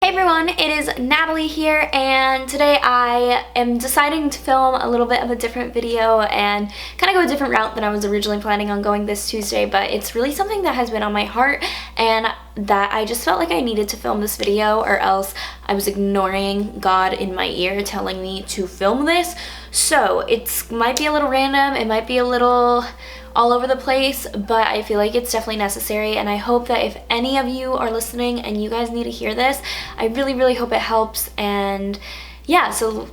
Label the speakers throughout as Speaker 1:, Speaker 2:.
Speaker 1: Hey everyone, it is Natalie here, and today I am deciding to film a little bit of a different video and kind of go a different route than I was originally planning on going this Tuesday, but it's really something that has been on my heart and that I just felt like I needed to film this video, or else I was ignoring God in my ear telling me to film this. So it might be a little random, it might be a little all over the place, but I feel like it's definitely necessary, and I hope that if any of you are listening and you guys need to hear this, I really hope it helps. And yeah, so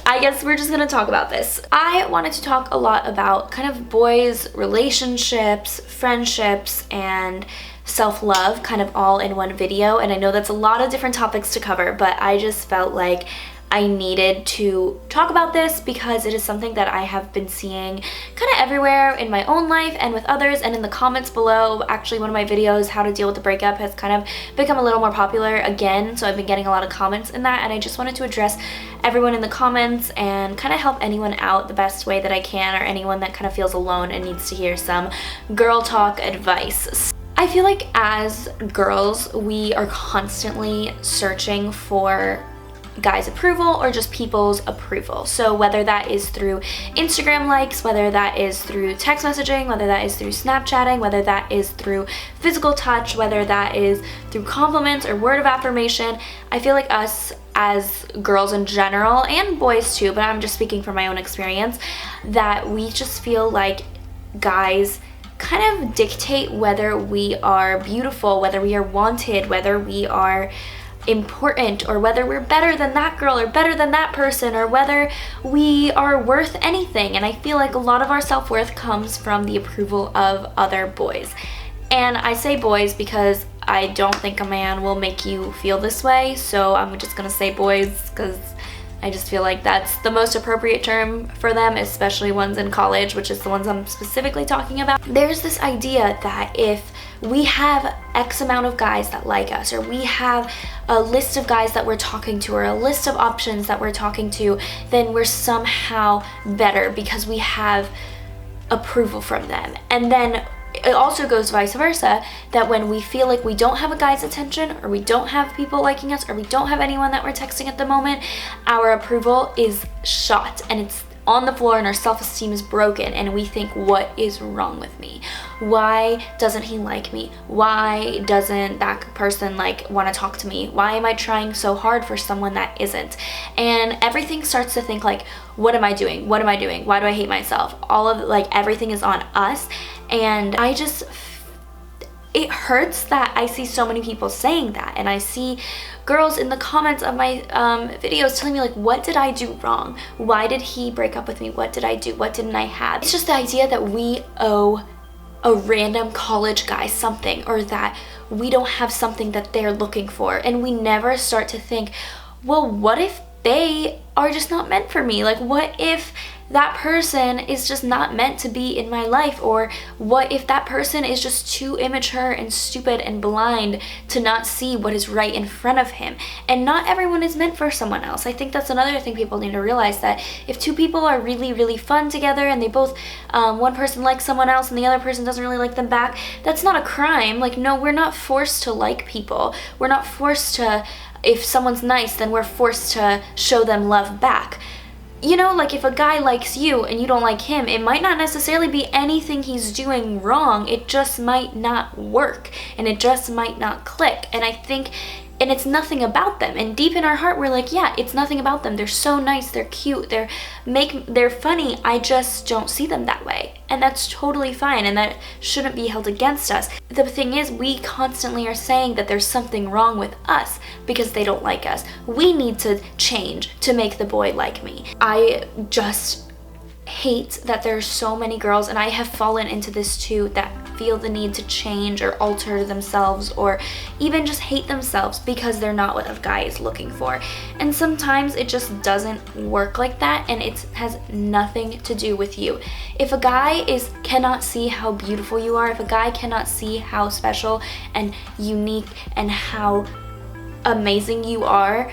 Speaker 1: I guess we're just gonna talk about this. I wanted to talk a lot about kind of boys' relationships, friendships, and self-love kind of all in one video, and I know that's a lot of different topics to cover, but I just felt like I needed to talk about this because it is something that I have been seeing kind of everywhere in my own life and with others, and in the comments below. Actually, one of my videos, how to deal with the breakup, has kind of become a little more popular again, so I've been getting a lot of comments in that, and I just wanted to address everyone in the comments and kind of help anyone out the best way that I can, or anyone that kind of feels alone and needs to hear some girl talk advice. I feel like as girls, we are constantly searching for guys' approval or just people's approval. So whether that is through Instagram likes, whether that is through text messaging, whether that is through Snapchatting, whether that is through physical touch, whether that is through compliments or word of affirmation, I feel like us as girls in general, and boys too, but I'm just speaking from my own experience, that we just feel like guys kind of dictate whether we are beautiful, whether we are wanted, whether we are important, or whether we're better than that girl or better than that person, or whether we are worth anything. And I feel like a lot of our self-worth comes from the approval of other boys. And I say boys because I don't think a man will make you feel this way, so I'm just gonna say boys because I just feel like that's the most appropriate term for them, especially ones in college, which is the ones I'm specifically talking about. There's this idea that if we have X amount of guys that like us, or we have a list of guys that we're talking to, or a list of options that we're talking to, then we're somehow better because we have approval from them. And then it also goes vice versa, that when we feel like we don't have a guy's attention, or we don't have people liking us, or we don't have anyone that we're texting at the moment, our approval is shot and it's on the floor, and our self-esteem is broken, and we think, what is wrong with me? Why doesn't he like me? Why doesn't that person want to talk to me? Why am I trying so hard for someone that isn't? And everything starts to think like, what am I doing? What am I doing? Why do I hate myself? All of everything is on us. And it hurts that I see so many people saying that, and I see girls in the comments of my videos telling me what did I do wrong? Why did he break up with me? What did I do? What didn't I have? It's just the idea that we owe a random college guy something, or that we don't have something that they're looking for, and we never start to think, well, what if they are just not meant for me? What if that person is just not meant to be in my life? Or what if that person is just too immature and stupid and blind to not see what is right in front of him? And not everyone is meant for someone else. I think that's another thing people need to realize, that if two people are really fun together, and they both, one person likes someone else and the other person doesn't really like them back, that's not a crime. No, we're not forced to like people. We're not forced to, if someone's nice, then we're forced to show them love back. You know, if a guy likes you and you don't like him, it might not necessarily be anything he's doing wrong. It just might not work, and it just might not click. And I think, and it's nothing about them. And deep in our heart, we're like, yeah, it's nothing about them. They're so nice, they're cute, they're funny. I just don't see them that way. And that's totally fine, and that shouldn't be held against us. The thing is, we constantly are saying that there's something wrong with us because they don't like us. We need to change to make the boy like me. I just hate that there's so many girls, and I have fallen into this too, that feel the need to change or alter themselves, or even just hate themselves because they're not what a guy is looking for. And sometimes it just doesn't work like that, and it has nothing to do with you. If a guy cannot see how beautiful you are, if a guy cannot see how special and unique and how amazing you are,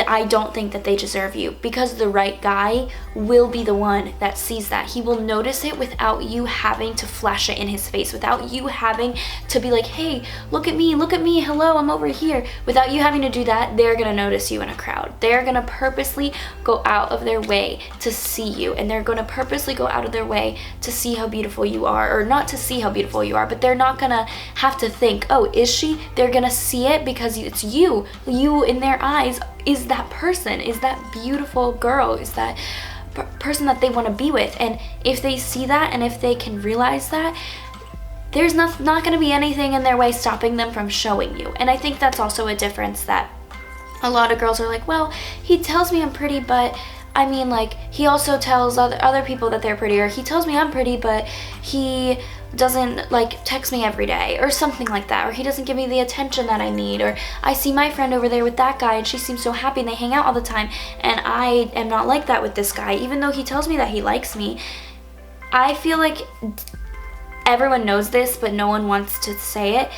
Speaker 1: I don't think that they deserve you, because the right guy will be the one that sees that. He will notice it without you having to flash it in his face, without you having to be like, hey, look at me, hello, I'm over here. Without you having to do that, they're gonna notice you in a crowd. They're gonna purposely go out of their way to see you, and they're gonna purposely go out of their way to see how beautiful you are, or not to see how beautiful you are, but they're not gonna have to think, oh, is she? They're gonna see it because it's you. You in their eyes is that person, is that beautiful girl, is that person that they want to be with. And if they see that, and if they can realize that, there's not going to be anything in their way stopping them from showing you. And I think that's also a difference, that a lot of girls are like, well, he tells me I'm pretty, but I mean, like, he also tells other people that they're pretty, or he tells me I'm pretty, but he doesn't, like, text me every day, or something like that, or he doesn't give me the attention that I need, or I see my friend over there with that guy and she seems so happy and they hang out all the time, and I am not like that with this guy, even though he tells me that he likes me. I feel like everyone knows this, but no one wants to say it.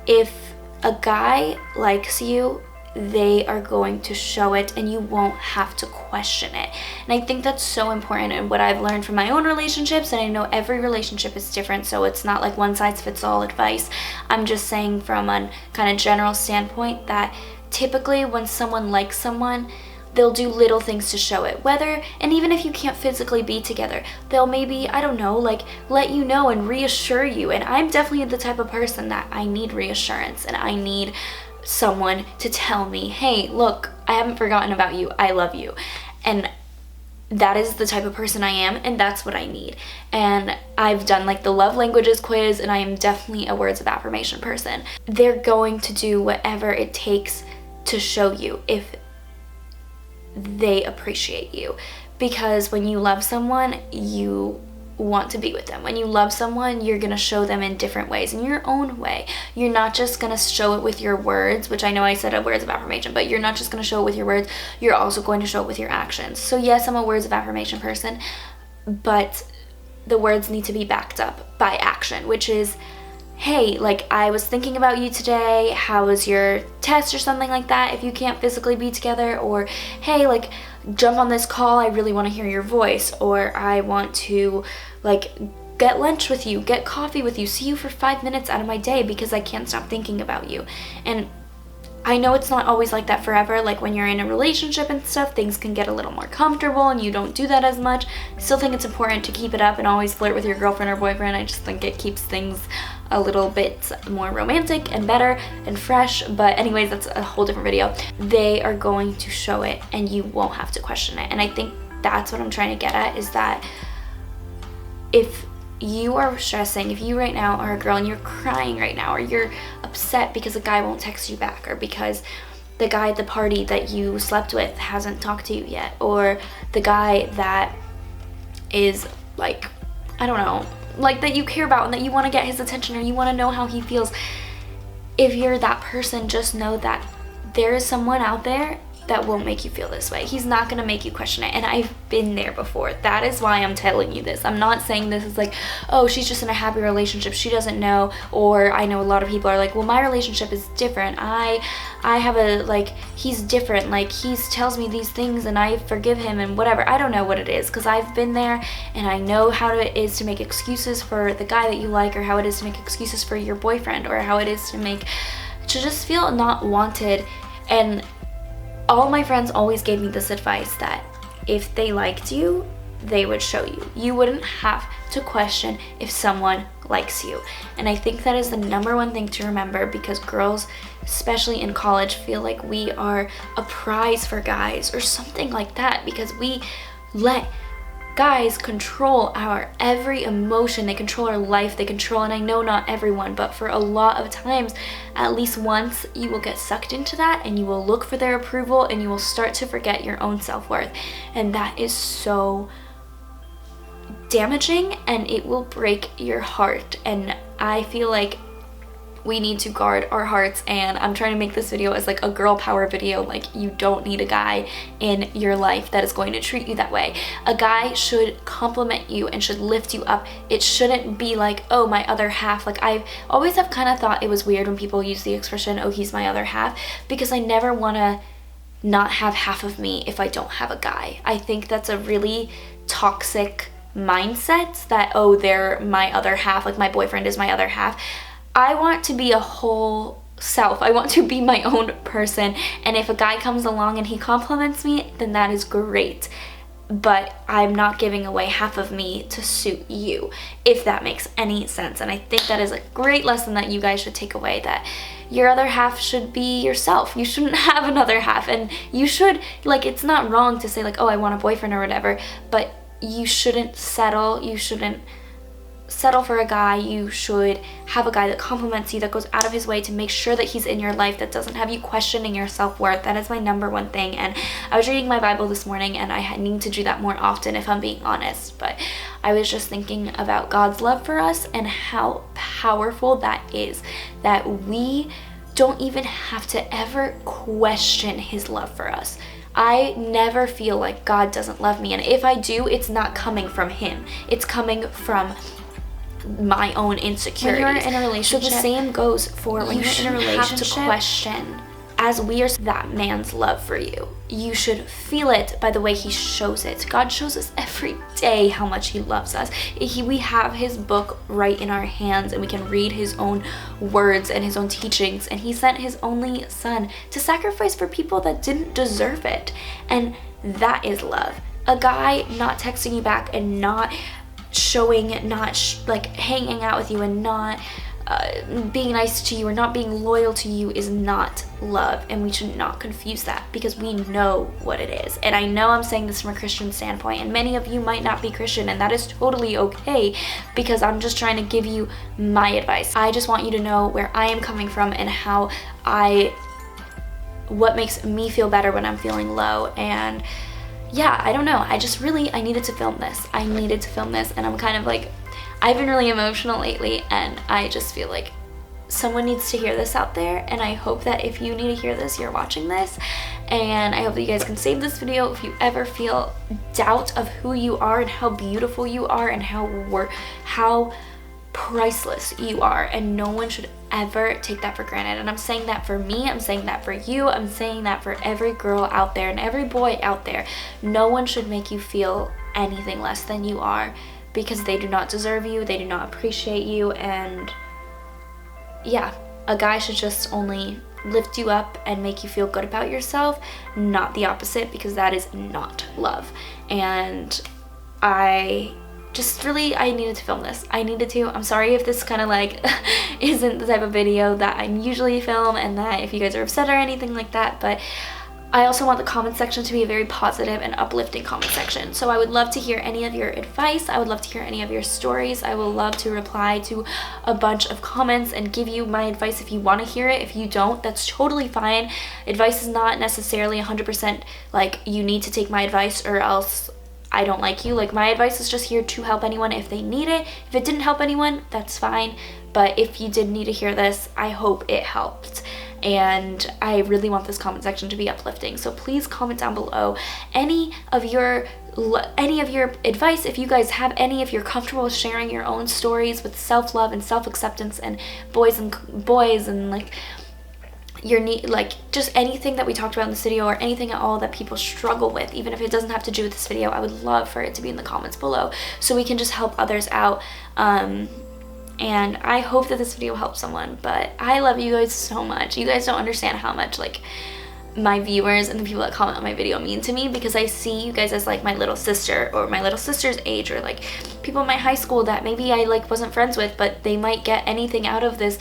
Speaker 1: If a guy likes you, they are going to show it, and you won't have to question it. And I think that's so important, and what I've learned from my own relationships, and I know every relationship is different, so it's not like one size fits all advice. I'm just saying from a kind of general standpoint that typically when someone likes someone, they'll do little things to show it, and even if you can't physically be together, they'll maybe, I don't know, like, let you know and reassure you. And I'm definitely the type of person that I need reassurance, and I need someone to tell me, hey, look, I haven't forgotten about you, I love you. And that is the type of person I am, and that's what I need. And I've done like the love languages quiz, and I am definitely a words of affirmation person. They're going to do whatever it takes to show you if they appreciate you, because when you love someone, you want to be with them. When you love someone, you're gonna show them in different ways, in your own way. You're not just gonna show it with your words, which I know I said a words of affirmation, but you're not just gonna show it with your words, you're also going to show it with your actions. So yes, I'm a words of affirmation person, but the words need to be backed up by action, which is, hey, like, I was thinking about you today, how was your test, or something like that, if you can't physically be together. Or, hey, like, jump on this call, I really want to hear your voice. Or I want to, like, get lunch with you, get coffee with you, see you for 5 minutes out of my day because I can't stop thinking about you. And I know it's not always like that forever. Like, when you're in a relationship and stuff, things can get a little more comfortable and you don't do that as much. I still think it's important to keep it up and always flirt with your girlfriend or boyfriend. I just think it keeps things a little bit more romantic and better and fresh. But anyways, that's a whole different video. They are going to show it, and you won't have to question it. And I think that's what I'm trying to get at, is that if you are stressing, if you right now are a girl and you're crying right now, or you're upset because a guy won't text you back, or because the guy at the party that you slept with hasn't talked to you yet, or the guy that is, like, I don't know, like, that you care about and that you want to get his attention, or you want to know how he feels, if you're that person, just know that there is someone out there that won't make you feel this way. He's not gonna make you question it, and I've been there before. That is why I'm telling you this. I'm not saying this is like, oh, she's just in a happy relationship, she doesn't know. Or I know a lot of people are like, well, my relationship is different. I have a, like, he's different, like, he tells me these things and I forgive him and whatever. I don't know what it is, because I've been there, and I know how it is to make excuses for the guy that you like, or how it is to make excuses for your boyfriend, or how it is to just feel not wanted. And all my friends always gave me this advice, that if they liked you, they would show you. You wouldn't have to question if someone likes you. And I think that is the #1 thing to remember, because girls, especially in college, feel like we are a prize for guys or something like that, because we let guys control our every emotion. They control our life, they control, and I know not everyone, but for a lot of times, at least once, you will get sucked into that, and you will look for their approval, and you will start to forget your own self-worth. And that is so damaging, and it will break your heart. And I feel like we need to guard our hearts, and I'm trying to make this video as like a girl power video. Like, you don't need a guy in your life that is going to treat you that way. A guy should compliment you and should lift you up. It shouldn't be like, oh, my other half. Like, I always have kind of thought it was weird when people use the expression, oh, he's my other half, because I never want to not have half of me if I don't have a guy. I think that's a really toxic mindset that, oh, they're my other half, like my boyfriend is my other half. I want to be a whole self. I want to be my own person, and if a guy comes along and he compliments me, then that is great, but I'm not giving away half of me to suit you, if that makes any sense. And I think that is a great lesson that you guys should take away, that your other half should be yourself. You shouldn't have another half, and you should, like, it's not wrong to say like, oh, I want a boyfriend or whatever, but you shouldn't settle. You shouldn't settle for a guy. You should have a guy that compliments you, that goes out of his way to make sure that he's in your life, that doesn't have you questioning your self-worth. That is my number one thing. And I was reading my Bible this morning, and I need to do that more often if I'm being honest, but I was just thinking about God's love for us and how powerful that is, that we don't even have to ever question his love for us. I never feel like God doesn't love me, and if I do, it's not coming from him. It's coming from my own insecurities. When you're in a relationship, so the same goes for when you're in a relationship. Have to question, as we are, that man's love for you. You should feel it by the way he shows it. God shows us every day how much he loves us. We have his book right in our hands, and we can read his own words and his own teachings, and he sent his only son to sacrifice for people that didn't deserve it, and that is love. A guy not texting you back and not showing, not like hanging out with you and not being nice to you or not being loyal to you is not love, and we should not confuse that, because we know what it is. And I know I'm saying this from a Christian standpoint, and many of you might not be Christian, and that is totally okay, because I'm just trying to give you my advice. I just want you to know where I am coming from and what makes me feel better when I'm feeling low. And yeah, I don't know, I needed to film this. And I'm kind of like, I've been really emotional lately, and I just feel like someone needs to hear this out there, and I hope that if you need to hear this, you're watching this, and I hope that you guys can save this video if you ever feel doubt of who you are and how beautiful you are and how priceless you are, and no one should ever take that for granted. And I'm saying that for me, I'm saying that for you, I'm saying that for every girl out there and every boy out there. No one should make you feel anything less than you are, because they do not deserve you, they do not appreciate you. And yeah, a guy should just only lift you up and make you feel good about yourself, not the opposite, because that is not love. And I needed to film this. I'm sorry if this kind of like isn't the type of video that I usually film, and that if you guys are upset or anything like that, but I also want the comment section to be a very positive and uplifting comment section. So I would love to hear any of your advice. I would love to hear any of your stories. I will love to reply to a bunch of comments and give you my advice if you want to hear it. If you don't, that's totally fine. Advice is not necessarily 100% like you need to take my advice or else I don't like you. Like, my advice is just here to help anyone if they need it. If it didn't help anyone, that's fine. But if you did need to hear this, I hope it helped. And I really want this comment section to be uplifting. So please comment down below any of your advice. If you guys have any, if you're comfortable sharing your own stories with self-love and self-acceptance and boys and like your need, like just anything that we talked about in this video or anything at all that people struggle with, even if it doesn't have to do with this video, I would love for it to be in the comments below so we can just help others out. And I hope that this video helps someone, but I love you guys so much. You guys don't understand how much like my viewers and the people that comment on my video mean to me, because I see you guys as like my little sister or my little sister's age, or like people in my high school that maybe I like wasn't friends with, but they might get anything out of this.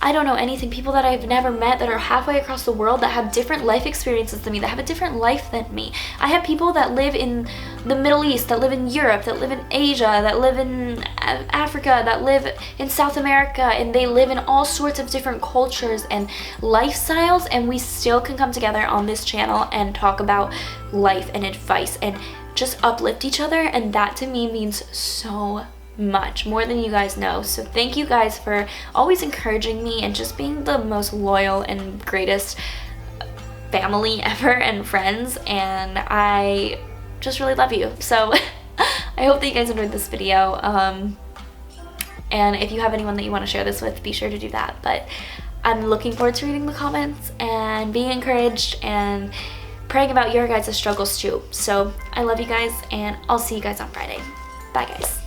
Speaker 1: I don't know, anything. People that I've never met that are halfway across the world, that have different life experiences than me, that have a different life than me. I have people that live in the Middle East, that live in Europe, that live in Asia, that live in Africa, that live in South America, and they live in all sorts of different cultures and lifestyles, and we still can come together on this channel and talk about life and advice and just uplift each other, and that to me means so much more than you guys know. So thank you guys for always encouraging me and just being the most loyal and greatest family ever and friends, and I just really love you. So I hope that you guys enjoyed this video, and if you have anyone that you want to share this with, be sure to do that. But I'm looking forward to reading the comments and being encouraged, and praying about your guys' struggles too. So I love you guys, and I'll see you guys on Friday. Bye guys.